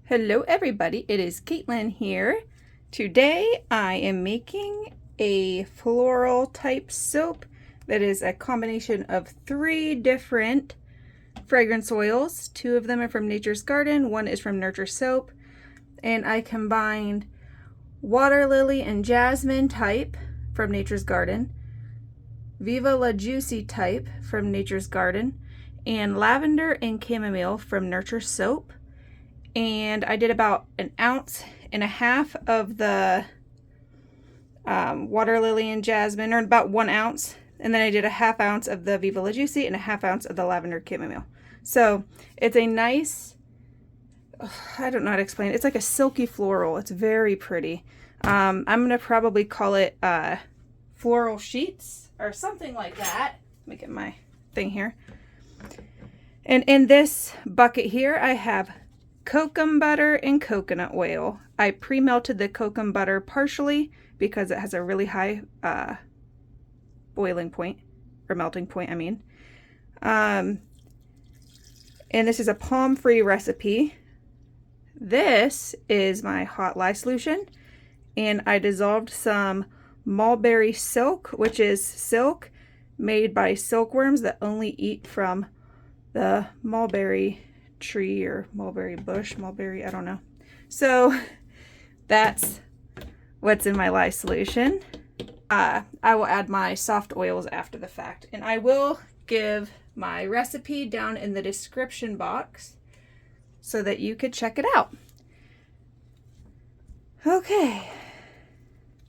Hello everybody, it is Caitlin here. Today I am making a floral type soap that is a combination of 3 different fragrance oils. 2 of them are from Nature's Garden, 1 is from Nurture Soap, and I combined water lily and jasmine type from Nature's Garden, Viva La Juicy type from Nature's Garden, and lavender and chamomile from Nurture Soap. And I did about 1.5 ounces of the water lily and jasmine, or about 1 ounce, and then I did 1/2 ounce of the Viva La Juicy and 1/2 ounce of the lavender chamomile. So it's a nice, I don't know how to explain it. It's like a silky floral. It's very pretty. I'm gonna probably call it floral sheets or something like that. Let me get my thing here. And in this bucket here, I have kokum butter and coconut oil. I pre-melted the kokum butter partially because it has a really high boiling point, or melting point, I mean. And this is a palm-free recipe. This is my hot lye solution, and I dissolved some mulberry silk, which is silk made by silkworms that only eat from the mulberry tree or mulberry bush, I don't know. So that's what's in my lye solution. I will add my soft oils after the fact, and I will give my recipe down in the description box so that you could check it out. Okay,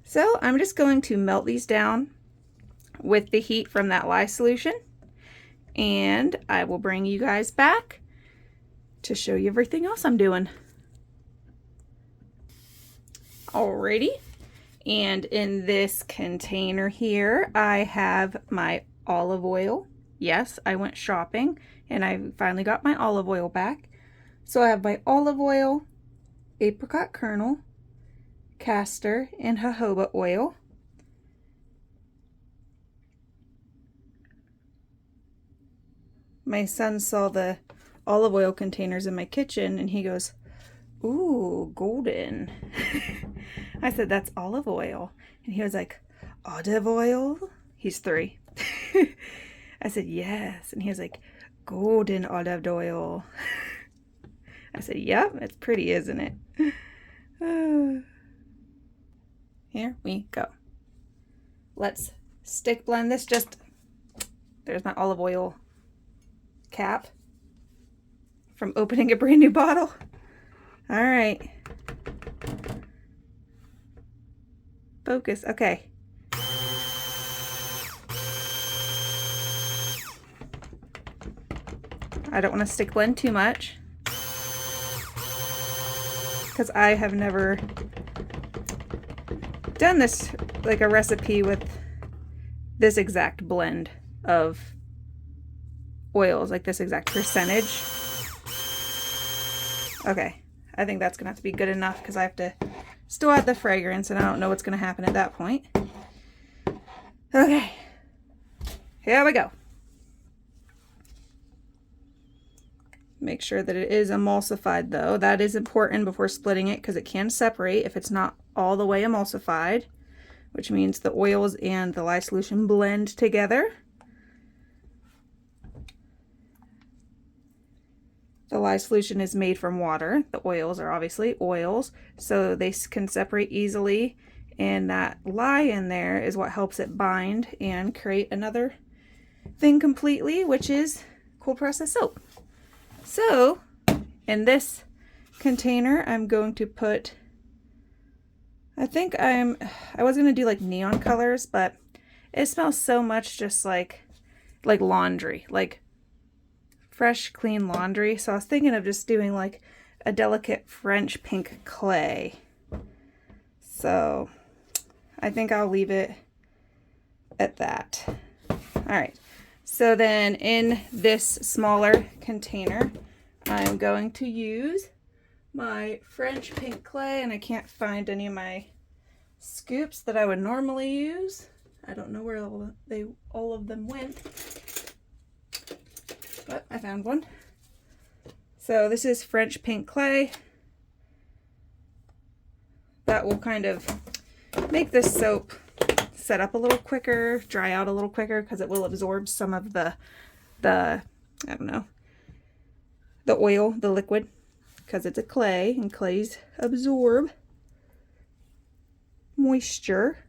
so I'm just going to melt these down with the heat from that lye solution, and I will bring you guys back to show you everything else I'm doing. Alrighty, and in this container here I have my olive oil. Yes, I went shopping and I finally got my olive oil back. So I have my olive oil, apricot kernel, castor, and jojoba oil. My son saw the olive oil containers in my kitchen and he goes, "Ooh, golden." I said, "That's olive oil." And he was like, "Olive oil?" He's 3. I said, "Yes." And he was like, "Golden olive oil." I said, "Yep, it's pretty, isn't it?" Here we go. Let's stick blend this. There's my olive oil cap from opening a brand new bottle. All right. Focus. Okay. I don't want to stick blend too much because I have never done this, like a recipe with this exact blend of oils, like this exact percentage. Okay, I think that's gonna have to be good enough because I have to still add the fragrance and I don't know what's gonna happen at that point. Okay, here we go. Make sure that it is emulsified though. That is important before splitting it because it can separate if it's not all the way emulsified, which means the oils and the lye solution blend together. The lye solution is made from water. The oils are obviously oils, so they can separate easily, and that lye in there is what helps it bind and create another thing completely, which is cold process soap. So in this container I'm going to put, I was going to do like neon colors, but it smells so much just like laundry, like fresh, clean laundry. So I was thinking of just doing like a delicate French pink clay. So I think I'll leave it at that. All right. So then in this smaller container, I'm going to use my French pink clay, and I can't find any of my scoops that I would normally use. I don't know where all of them went. But I found one. So this is French pink clay. that will kind of make this soap set up a little quicker, dry out a little quicker, because it will absorb some of the I don't know, the oil, the liquid, because it's a clay, and clays absorb moisture.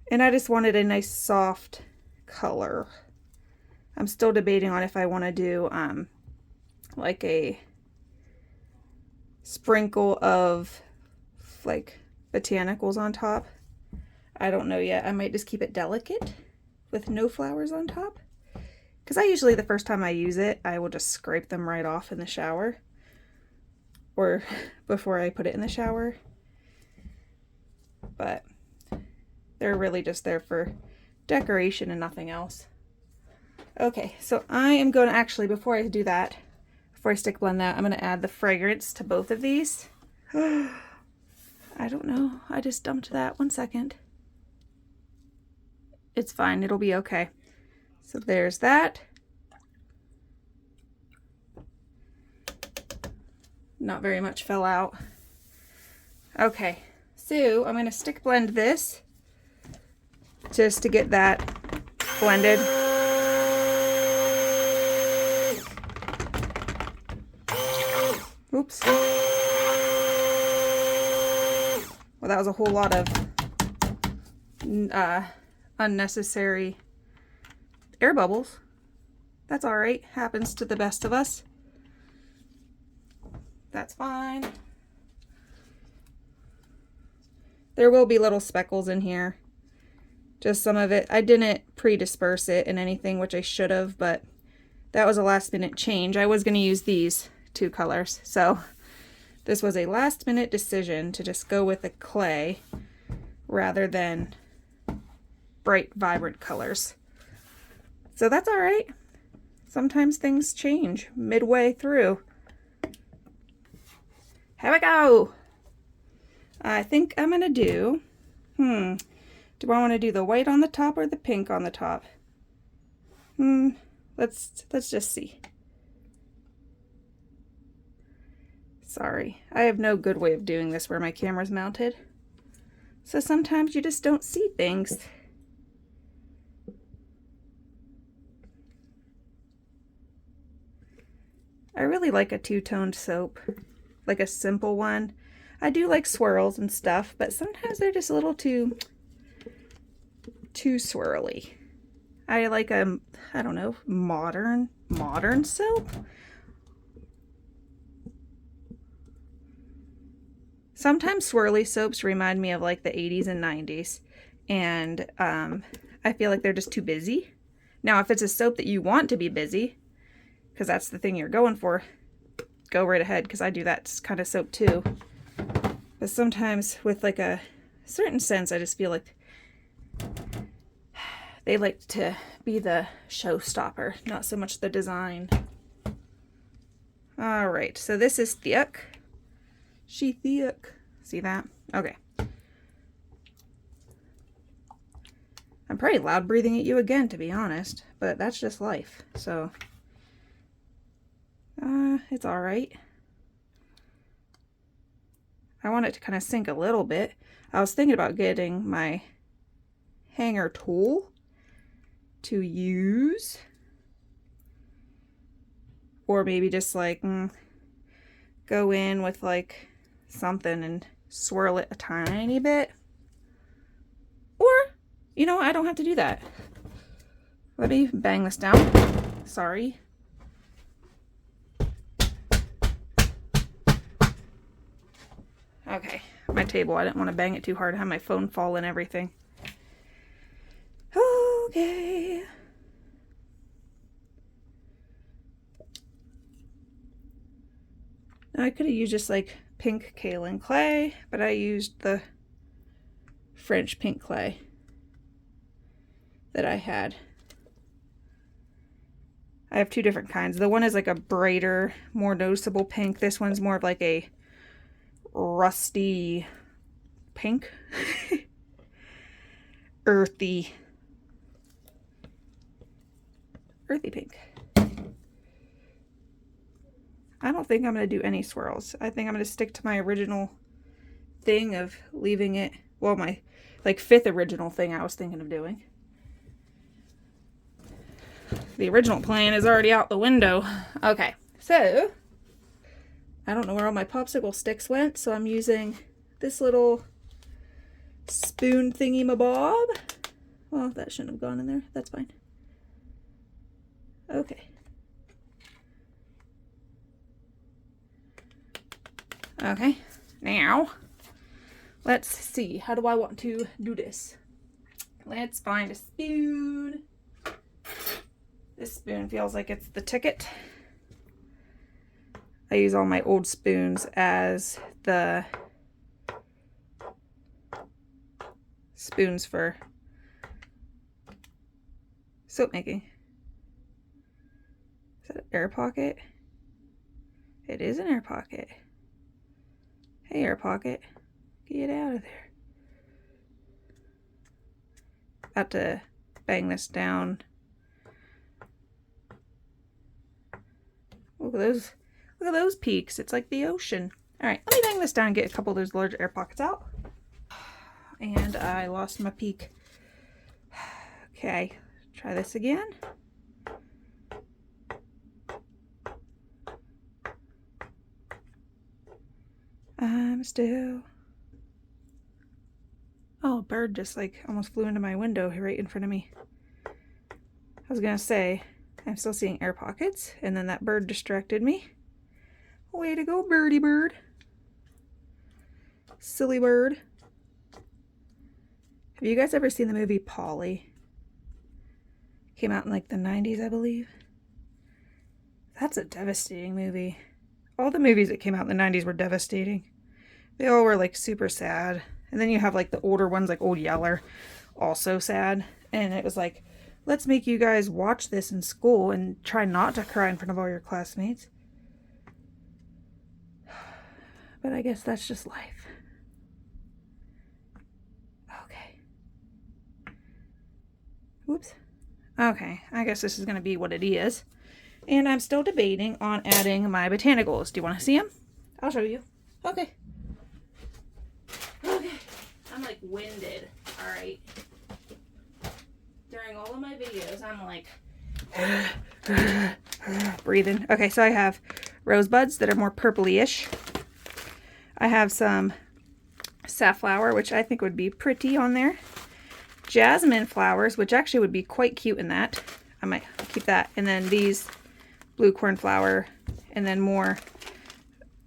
And I just wanted a nice soft color. I'm still debating on if I want to do like a sprinkle of like botanicals on top. I don't know yet. I might just keep it delicate with no flowers on top. Because I usually, the first time I use it, I will just scrape them right off in the shower. Or before I put it in the shower. But they're really just there for decoration and nothing else. Okay, so I am going to actually, before I do that, before I stick blend that, I'm going to add the fragrance to both of these. I don't know. I just dumped that. 1 second. It's fine. It'll be okay. So there's that. Not very much fell out. Okay, so I'm going to stick blend this just to get that blended. Oops. Well, that was a whole lot of unnecessary air bubbles. That's all right. Happens to the best of us. That's fine. There will be little speckles in here. Just some of it. I didn't pre-disperse it in anything, which I should have, but that was a last minute change. I was going to use these 2 colors. So this was a last minute decision to just go with the clay rather than bright, vibrant colors. So that's all right. Sometimes things change midway through. Here we go. I think I'm going to do, do I want to do the white on the top or the pink on the top? Let's just see. Sorry, I have no good way of doing this where my camera's mounted. So sometimes you just don't see things. I really like a 2-toned soap, like a simple one. I do like swirls and stuff, but sometimes they're just a little too swirly. I like a, I don't know, modern soap. Sometimes swirly soaps remind me of like the 80s and 90s, and I feel like they're just too busy. Now, if it's a soap that you want to be busy, because that's the thing you're going for, go right ahead, because I do that kind of soap too. But sometimes with like a certain sense, I just feel like they like to be the showstopper, not so much the design. All right, so this is thick. She thick. See that? Okay. I'm probably loud breathing at you again, to be honest, but that's just life. So, it's all right. I want it to kind of sink a little bit. I was thinking about getting my hanger tool to use, or maybe just like go in with like something and swirl it a tiny bit. Or, you know, I don't have to do that. Let me bang this down. Sorry. Okay, my table. I didn't want to bang it too hard. I have my phone fall and everything. Okay. Now I could have used just like pink kaolin clay, but I used the French pink clay that I had. I have 2 different kinds. The one is like a brighter, more noticeable pink. This one's more of like a rusty pink. Earthy pink. I don't think I'm going to do any swirls. I think I'm going to stick to my original thing of leaving it, well, my like 5th original thing I was thinking of doing. The original plan is already out the window. Okay, so I don't know where all my popsicle sticks went, so I'm using this little spoon thingy mabob. Well, that shouldn't have gone in there. That's fine. Okay. Okay, now let's see. How do I want to do this? Let's find a spoon. This spoon feels like it's the ticket. I use all my old spoons as the spoons for soap making. Is that an air pocket? It is an air pocket. Hey, air pocket. Get out of there. About to bang this down. Look at those. Look at those peaks. It's like the ocean. All right, let me bang this down and get a couple of those large air pockets out. And I lost my peak. Okay, try this again. I'm still... Oh, a bird just like almost flew into my window right in front of me. I was gonna say, I'm still seeing air pockets, and then that bird distracted me. Way to go, birdie bird. Silly bird. Have you guys ever seen the movie Polly? Came out in like the 90s, I believe. That's a devastating movie. All the movies that came out in the 90s were devastating. They all were like super sad. And then you have like the older ones like Old Yeller, also sad. And it was like, let's make you guys watch this in school and try not to cry in front of all your classmates. But I guess that's just life. Okay. Whoops. Okay, I guess this is going to be what it is. And I'm still debating on adding my botanicals. Do you want to see them? I'll show you. Okay. Okay. I'm like winded. All right. During all of my videos, I'm like breathing. Okay, so I have rosebuds that are more purpley-ish. I have some safflower, which I think would be pretty on there. Jasmine flowers, which actually would be quite cute in that. I might keep that. And then these blue cornflower, and then more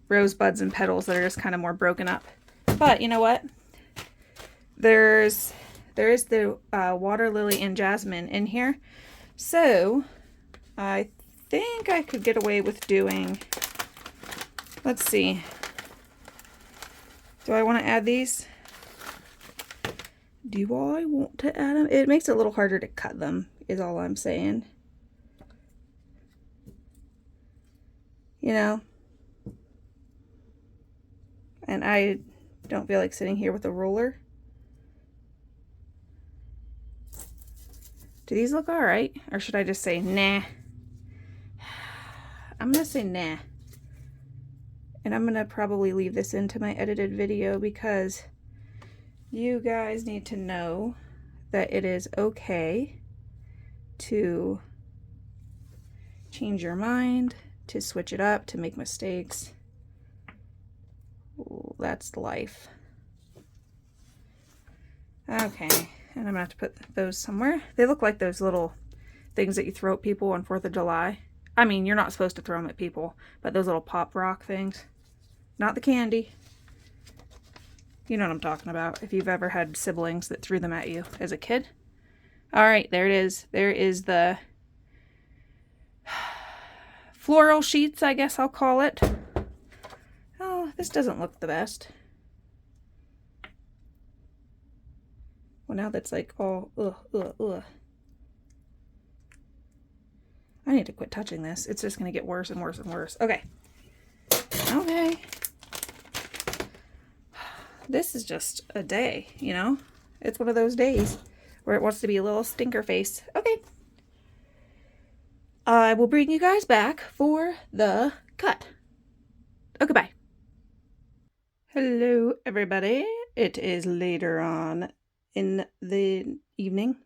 rosebuds and petals that are just kind of more broken up. But you know what? There is the water lily and jasmine in here. So I think I could get away with doing, let's see. Do I want to add these? Do I want to add them? It makes it a little harder to cut them, is all I'm saying. You know? And I don't feel like sitting here with a ruler. Do these look alright? Or should I just say nah? I'm going to say nah. And I'm going to probably leave this into my edited video because you guys need to know that it is okay to change your mind, to switch it up, to make mistakes. Ooh, that's life. Okay, and I'm gonna have to put those somewhere. They look like those little things that you throw at people on 4th of July. I mean, you're not supposed to throw them at people, but those little pop rock things. Not the candy. You know what I'm talking about, if you've ever had siblings that threw them at you as a kid. All right, there it is. There is the floral sheets, I guess I'll call it. Oh, this doesn't look the best. Well, now that's like all, ugh. I need to quit touching this. It's just going to get worse and worse and worse. Okay. Okay. This is just a day, you know? It's one of those days where it wants to be a little stinker face. Okay. I will bring you guys back for the cut. Okay, bye. Hello, everybody. It is later on in the evening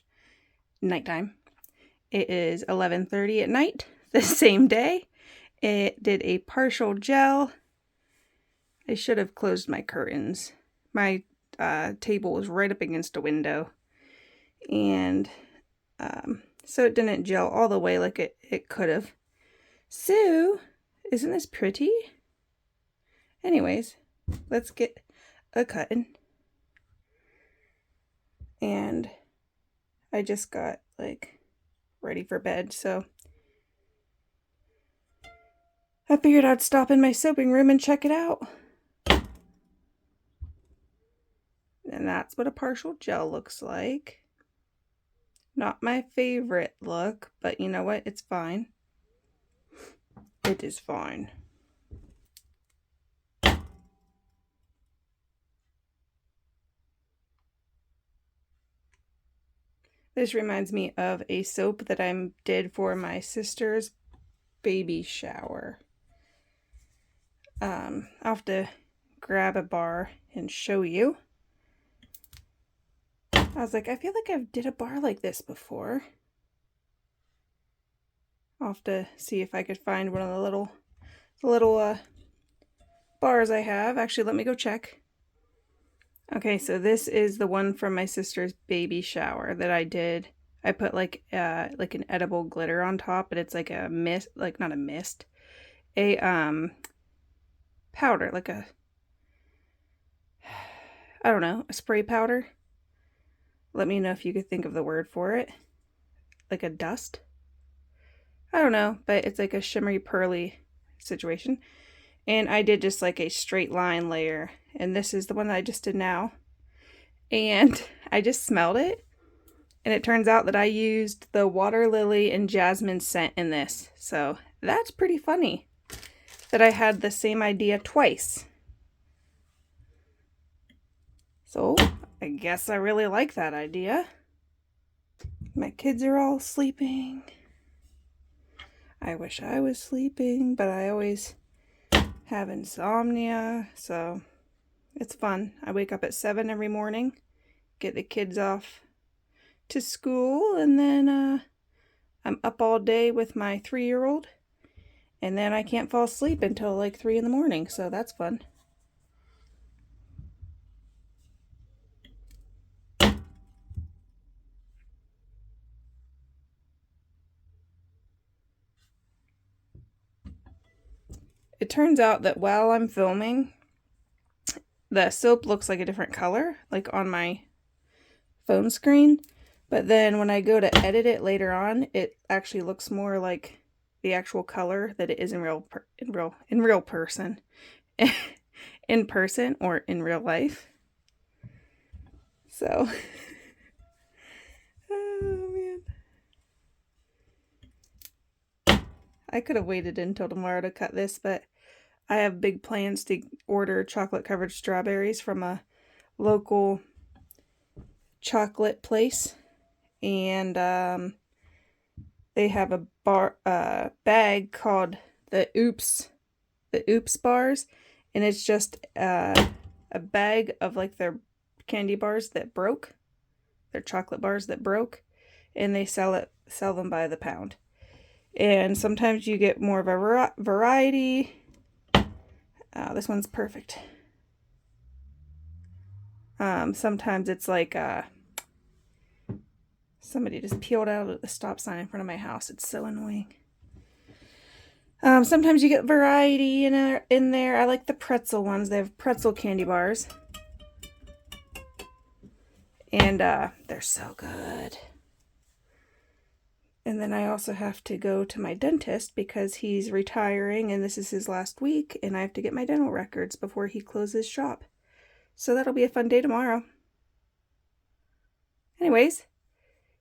/ nighttime. It is 11:30 at night, the same day. It did a partial gel. I should have closed my curtains. My table was right up against a window, and so it didn't gel all the way like it could have. So, isn't this pretty? Anyways, let's get a cutting. And I just got ready for bed, so I figured I'd stop in my soaping room and check it out. And that's what a partial gel looks like. Not my favorite look, but you know what? It's fine. It is fine. This reminds me of a soap that I did for my sister's baby shower. I'll have to grab a bar and show you. I was like, I feel like I've did a bar like this before. I'll have to see if I could find one of the little bars I have. Actually, let me go check. Okay, so this is the one from my sister's baby shower that I did. I put like an edible glitter on top, but it's like a mist, not a mist, a powder, I don't know, a spray powder. Let me know if you could think of the word for it. Like a dust? I don't know, but it's like a shimmery pearly situation. And I did just like a straight line layer. And this is the one that I just did now. And I just smelled it. And it turns out that I used the water lily and jasmine scent in this. So that's pretty funny that I had the same idea twice. So I guess I really like that idea. My kids are all sleeping. I wish I was sleeping, but I always have insomnia, so it's fun. I wake up at 7 every morning, get the kids off to school, and then I'm up all day with my 3-year-old, and then I can't fall asleep until like 3 in the morning, so that's fun. It turns out that while I'm filming, the soap looks like a different color, like on my phone screen, but then when I go to edit it later on, it actually looks more like the actual color that it is in real person, in person or in real life. So, oh man, I could have waited until tomorrow to cut this, but I have big plans to order chocolate covered strawberries from a local chocolate place, and they have a bag called the Oops bars, and it's just a bag of like their candy bars that broke, their chocolate bars that broke, and they sell them by the pound. And sometimes you get more of a variety. This one's perfect. Sometimes it's like somebody just peeled out at the stop sign in front of my house. It's so annoying. Sometimes you get variety in there. I like the pretzel ones. They have pretzel candy bars. And they're so good. And then I also have to go to my dentist because he's retiring and this is his last week, and I have to get my dental records before he closes shop. So that'll be a fun day tomorrow. Anyways,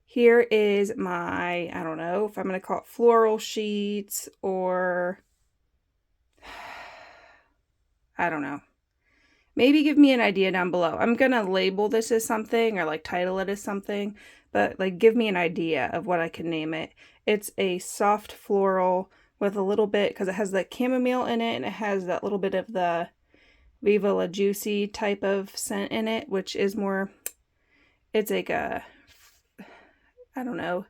here is my, I don't know if I'm going to call it floral sheets or, I don't know. Maybe give me an idea down below. I'm going to label this as something or like title it as something, but like give me an idea of what I can name it. It's a soft floral with a little bit, because it has the chamomile in it and it has that little bit of the Viva La Juicy type of scent in it, which is more, it's like a, I don't know,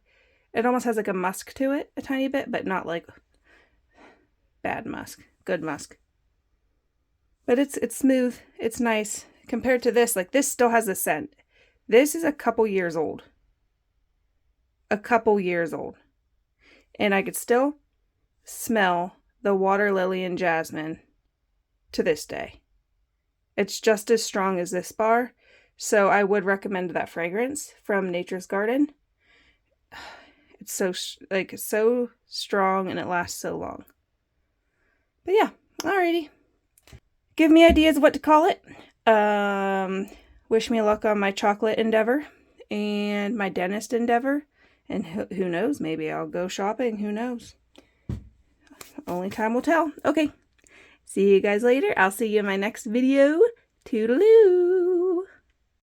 it almost has like a musk to it a tiny bit, but not like bad musk, good musk. But it's smooth, it's nice. Compared to this, like this still has a scent. This is a couple years old. A couple years old. And I could still smell the water lily and jasmine to this day. It's just as strong as this bar, so I would recommend that fragrance from Nature's Garden. It's so so strong and it lasts so long. But yeah, alrighty. Give me ideas of what to call it. Wish me luck on my chocolate endeavor and my dentist endeavor. And who knows, maybe I'll go shopping. Who knows? Only time will tell. Okay. See you guys later. I'll see you in my next video. Toodaloo!